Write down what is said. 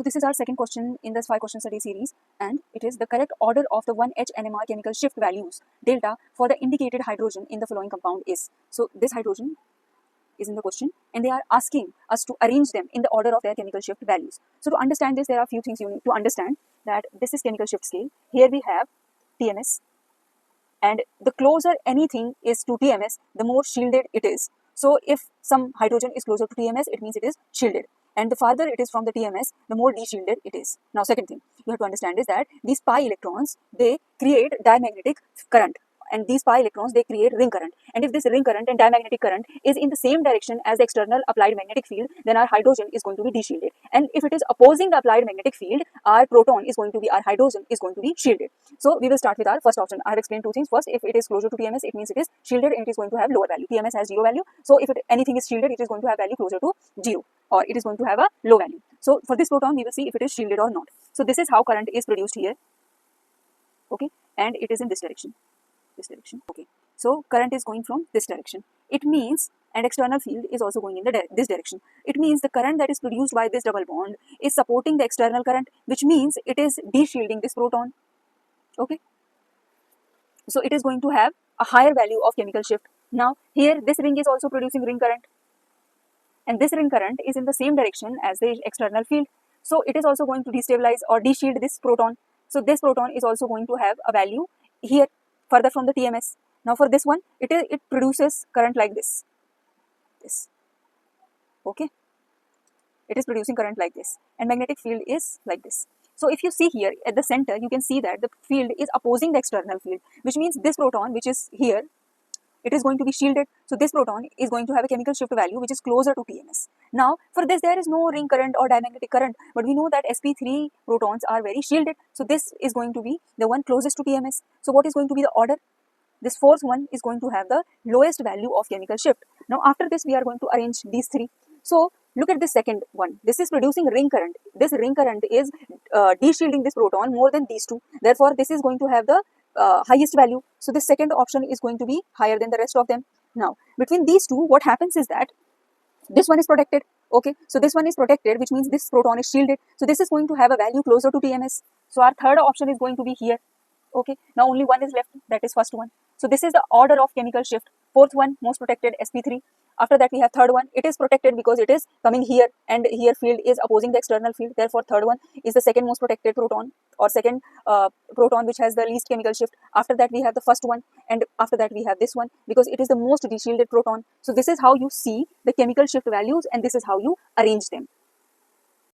this is our second question in this 5-question study series, and it is the correct order of the 1H NMR chemical shift values delta for the indicated hydrogen in the following compound is. So this hydrogen is in the question, and they are asking us to arrange them in the order of their chemical shift values. So to understand this, there are a few things you need to understand. That this is chemical shift scale. Here we have TMS, and the closer anything is to TMS, the more shielded it is. So if some hydrogen is closer to TMS, it means it is shielded. And the farther it is from the TMS, the more de-shielded it is. Now, second thing you have to understand is that these pi electrons, they create diamagnetic current. And these pi electrons, they create ring current. And if this ring current and diamagnetic current is in the same direction as the external applied magnetic field, then our hydrogen is going to be de-shielded. And if it is opposing the applied magnetic field, our proton is going to be, our hydrogen is going to be shielded. So we will start with our first option. I have explained two things. First, if it is closer to TMS, it means it is shielded and it is going to have lower value. TMS has 0 value. So if anything is shielded, it is going to have value closer to 0, or it is going to have a low value. So for this proton, we will see if it is shielded or not. So this is how current is produced here. Okay, and it is in this direction. Okay, so current is going from this direction. It means, and external field is also going in this direction. It means the current that is produced by this double bond is supporting the external current, which means it is de-shielding this proton. Okay, so it is going to have a higher value of chemical shift. Now here this ring is also producing ring current, and this ring current is in the same direction as the external field. So it is also going to destabilize or de-shield this proton. So this proton is also going to have a value here further from the TMS. Now for this one, it produces current like this. Okay, it is producing current like this, and magnetic field is like this. So if you see here at the center, you can see that the field is opposing the external field, which means this proton, which is here, it is going to be shielded. So this proton is going to have a chemical shift value which is closer to TMS. Now for this, there is no ring current or diamagnetic current, but we know that sp3 protons are very shielded. So this is going to be the one closest to TMS. So what is going to be the order? This fourth one is going to have the lowest value of chemical shift. Now after this, we are going to arrange these three. So look at the second one. This is producing ring current. This ring current is de-shielding this proton more than these two. Therefore, this is going to have the highest value. So the second option is going to be higher than the rest of them. Now between these two, what happens is that this one is protected. Okay, so this one is protected, which means this proton is shielded. So this is going to have a value closer to TMS. So our third option is going to be here. Okay, now only one is left, that is first one. So this is the order of chemical shift. Fourth one, most protected, sp3. After that, we have third one. It is protected because it is coming here, and here field is opposing the external field. Therefore, third one is the second most protected proton, or second proton which has the least chemical shift. After that, we have the first one, and after that, we have this one because it is the most de-shielded proton. So this is how you see the chemical shift values, and this is how you arrange them.